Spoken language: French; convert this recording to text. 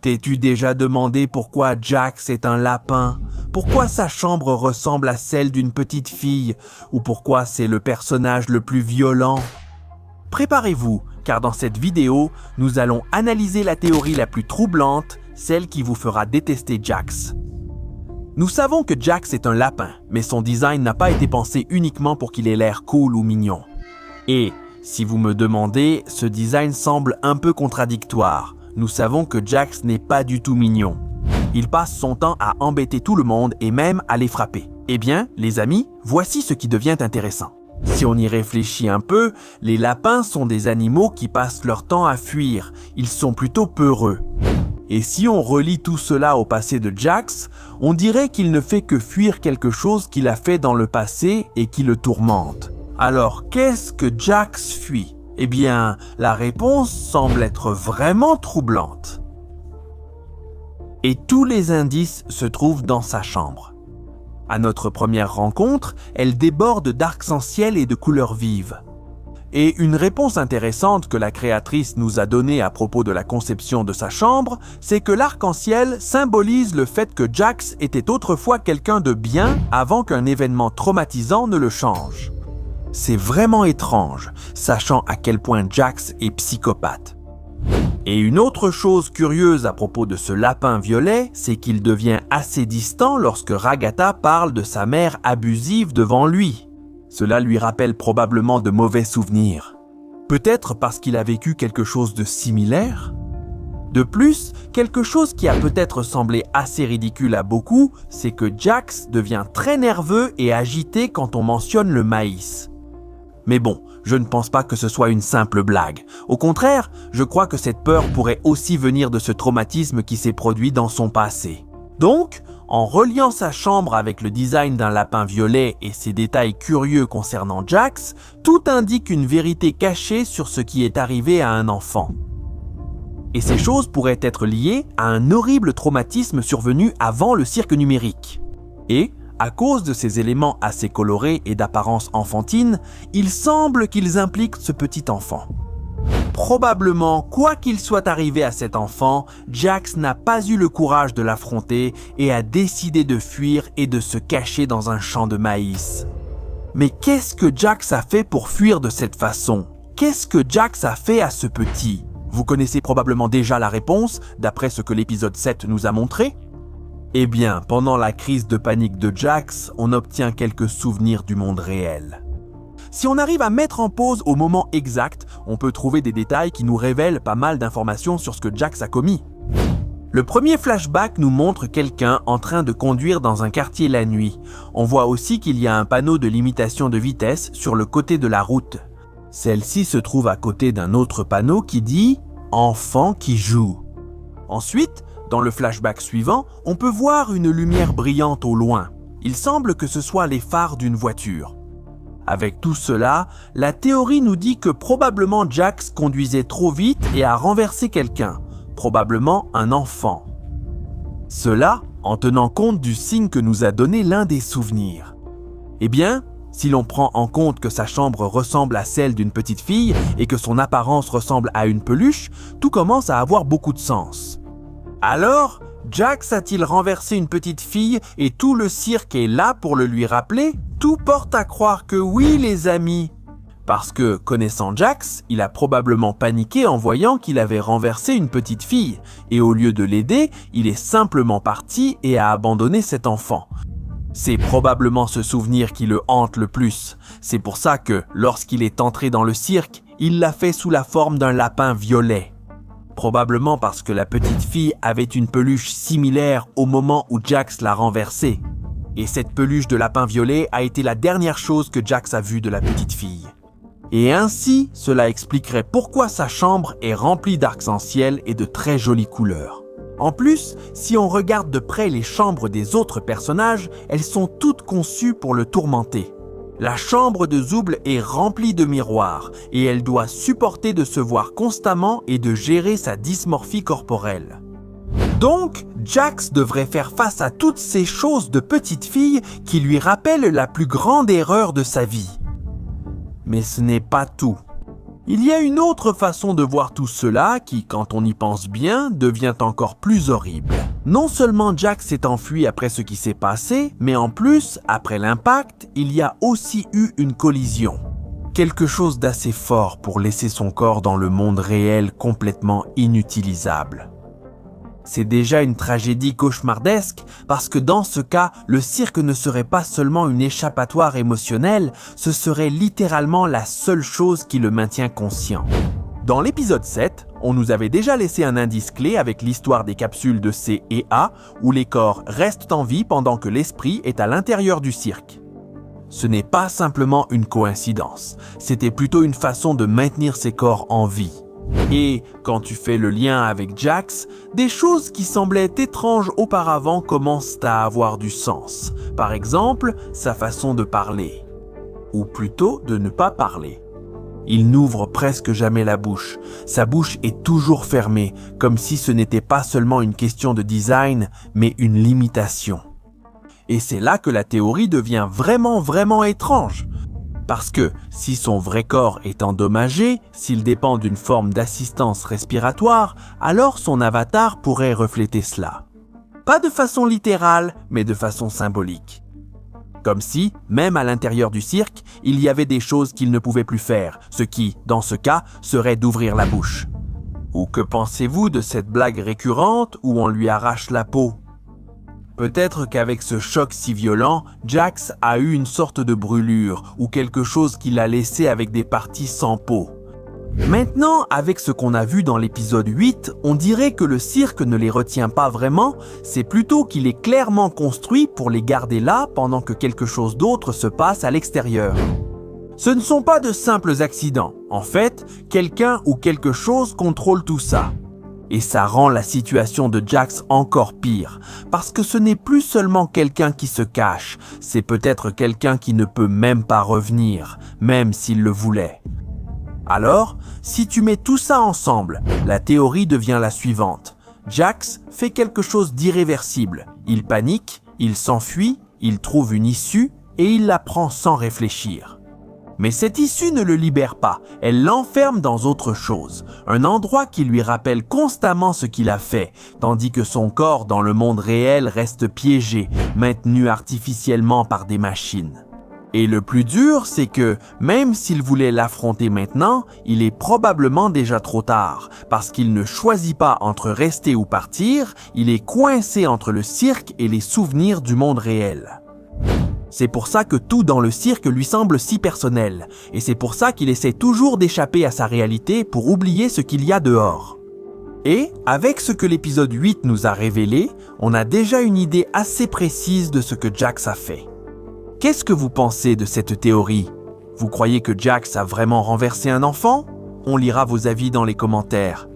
T'es-tu déjà demandé pourquoi Jax est un lapin? Pourquoi sa chambre ressemble à celle d'une petite fille? Ou pourquoi c'est le personnage le plus violent? Préparez-vous, car dans cette vidéo, nous allons analyser la théorie la plus troublante, celle qui vous fera détester Jax. Nous savons que Jax est un lapin, mais son design n'a pas été pensé uniquement pour qu'il ait l'air cool ou mignon. Et, si vous me demandez, ce design semble un peu contradictoire. Nous savons que Jax n'est pas du tout mignon. Il passe son temps à embêter tout le monde et même à les frapper. Eh bien, les amis, voici ce qui devient intéressant. Si on y réfléchit un peu, les lapins sont des animaux qui passent leur temps à fuir. Ils sont plutôt peureux. Et si on relie tout cela au passé de Jax, on dirait qu'il ne fait que fuir quelque chose qu'il a fait dans le passé et qui le tourmente. Alors, qu'est-ce que Jax fuit? Eh bien, la réponse semble être vraiment troublante. Et tous les indices se trouvent dans sa chambre. À notre première rencontre, elle déborde d'arc-en-ciel et de couleurs vives. Et une réponse intéressante que la créatrice nous a donnée à propos de la conception de sa chambre, c'est que l'arc-en-ciel symbolise le fait que Jax était autrefois quelqu'un de bien avant qu'un événement traumatisant ne le change. C'est vraiment étrange, sachant à quel point Jax est psychopathe. Et une autre chose curieuse à propos de ce lapin violet, c'est qu'il devient assez distant lorsque Ragatha parle de sa mère abusive devant lui. Cela lui rappelle probablement de mauvais souvenirs. Peut-être parce qu'il a vécu quelque chose de similaire? De plus, quelque chose qui a peut-être semblé assez ridicule à beaucoup, c'est que Jax devient très nerveux et agité quand on mentionne le maïs. Mais bon, je ne pense pas que ce soit une simple blague. Au contraire, je crois que cette peur pourrait aussi venir de ce traumatisme qui s'est produit dans son passé. Donc, en reliant sa chambre avec le design d'un lapin violet et ses détails curieux concernant Jax, tout indique une vérité cachée sur ce qui est arrivé à un enfant. Et ces choses pourraient être liées à un horrible traumatisme survenu avant le cirque numérique. Et, à cause de ces éléments assez colorés et d'apparence enfantine, il semble qu'ils impliquent ce petit enfant. Probablement, quoi qu'il soit arrivé à cet enfant, Jax n'a pas eu le courage de l'affronter et a décidé de fuir et de se cacher dans un champ de maïs. Mais qu'est-ce que Jax a fait pour fuir de cette façon? Qu'est-ce que Jax a fait à ce petit? Vous connaissez probablement déjà la réponse, d'après ce que l'épisode 7 nous a montré. Eh bien, pendant la crise de panique de Jax, on obtient quelques souvenirs du monde réel. Si on arrive à mettre en pause au moment exact, on peut trouver des détails qui nous révèlent pas mal d'informations sur ce que Jax a commis. Le premier flashback nous montre quelqu'un en train de conduire dans un quartier la nuit. On voit aussi qu'il y a un panneau de limitation de vitesse sur le côté de la route. Celle-ci se trouve à côté d'un autre panneau qui dit « Enfant qui joue ». Ensuite, dans le flashback suivant, on peut voir une lumière brillante au loin. Il semble que ce soit les phares d'une voiture. Avec tout cela, la théorie nous dit que probablement Jax conduisait trop vite et a renversé quelqu'un, probablement un enfant. Cela en tenant compte du signe que nous a donné l'un des souvenirs. Eh bien, si l'on prend en compte que sa chambre ressemble à celle d'une petite fille et que son apparence ressemble à une peluche, tout commence à avoir beaucoup de sens. Alors, Jax a-t-il renversé une petite fille et tout le cirque est là pour le lui rappeler? Tout porte à croire que oui, les amis. Parce que, connaissant Jax, il a probablement paniqué en voyant qu'il avait renversé une petite fille, et au lieu de l'aider, il est simplement parti et a abandonné cet enfant. C'est probablement ce souvenir qui le hante le plus. C'est pour ça que, lorsqu'il est entré dans le cirque, il l'a fait sous la forme d'un lapin violet. Probablement parce que la petite fille avait une peluche similaire au moment où Jax l'a renversée. Et cette peluche de lapin violet a été la dernière chose que Jax a vue de la petite fille. Et ainsi, cela expliquerait pourquoi sa chambre est remplie d'arc-en-ciel et de très jolies couleurs. En plus, si on regarde de près les chambres des autres personnages, elles sont toutes conçues pour le tourmenter. La chambre de Zooble est remplie de miroirs et elle doit supporter de se voir constamment et de gérer sa dysmorphie corporelle. Donc, Jax devrait faire face à toutes ces choses de petite fille qui lui rappellent la plus grande erreur de sa vie. Mais ce n'est pas tout. Il y a une autre façon de voir tout cela qui, quand on y pense bien, devient encore plus horrible. Non seulement Jack s'est enfui après ce qui s'est passé, mais en plus, après l'impact, il y a aussi eu une collision. Quelque chose d'assez fort pour laisser son corps dans le monde réel complètement inutilisable. C'est déjà une tragédie cauchemardesque parce que dans ce cas, le cirque ne serait pas seulement une échappatoire émotionnelle, ce serait littéralement la seule chose qui le maintient conscient. Dans l'épisode 7, on nous avait déjà laissé un indice clé avec l'histoire des capsules de C et A où les corps restent en vie pendant que l'esprit est à l'intérieur du cirque. Ce n'est pas simplement une coïncidence, c'était plutôt une façon de maintenir ces corps en vie. Et quand tu fais le lien avec Jax, des choses qui semblaient étranges auparavant commencent à avoir du sens. Par exemple, sa façon de parler. Ou plutôt de ne pas parler. Il n'ouvre presque jamais la bouche. Sa bouche est toujours fermée, comme si ce n'était pas seulement une question de design, mais une limitation. Et c'est là que la théorie devient vraiment étrange. Parce que si son vrai corps est endommagé, s'il dépend d'une forme d'assistance respiratoire, alors son avatar pourrait refléter cela. Pas de façon littérale, mais de façon symbolique. Comme si, même à l'intérieur du cirque, il y avait des choses qu'il ne pouvait plus faire, ce qui, dans ce cas, serait d'ouvrir la bouche. Ou que pensez-vous de cette blague récurrente où on lui arrache la peau ? Peut-être qu'avec ce choc si violent, Jax a eu une sorte de brûlure ou quelque chose qui l'a laissé avec des parties sans peau. Maintenant, avec ce qu'on a vu dans l'épisode 8, on dirait que le cirque ne les retient pas vraiment, c'est plutôt qu'il est clairement construit pour les garder là pendant que quelque chose d'autre se passe à l'extérieur. Ce ne sont pas de simples accidents. En fait, quelqu'un ou quelque chose contrôle tout ça. Et ça rend la situation de Jax encore pire, parce que ce n'est plus seulement quelqu'un qui se cache, c'est peut-être quelqu'un qui ne peut même pas revenir, même s'il le voulait. Alors, si tu mets tout ça ensemble, la théorie devient la suivante. Jax fait quelque chose d'irréversible. Il panique, il s'enfuit, il trouve une issue et il la prend sans réfléchir. Mais cette issue ne le libère pas, elle l'enferme dans autre chose, un endroit qui lui rappelle constamment ce qu'il a fait, tandis que son corps dans le monde réel reste piégé, maintenu artificiellement par des machines. Et le plus dur, c'est que, même s'il voulait l'affronter maintenant, il est probablement déjà trop tard, parce qu'il ne choisit pas entre rester ou partir, il est coincé entre le cirque et les souvenirs du monde réel. C'est pour ça que tout dans le cirque lui semble si personnel, et c'est pour ça qu'il essaie toujours d'échapper à sa réalité pour oublier ce qu'il y a dehors. Et, avec ce que l'épisode 8 nous a révélé, on a déjà une idée assez précise de ce que Jax a fait. Qu'est-ce que vous pensez de cette théorie? Vous croyez que Jax a vraiment renversé un enfant? On lira vos avis dans les commentaires.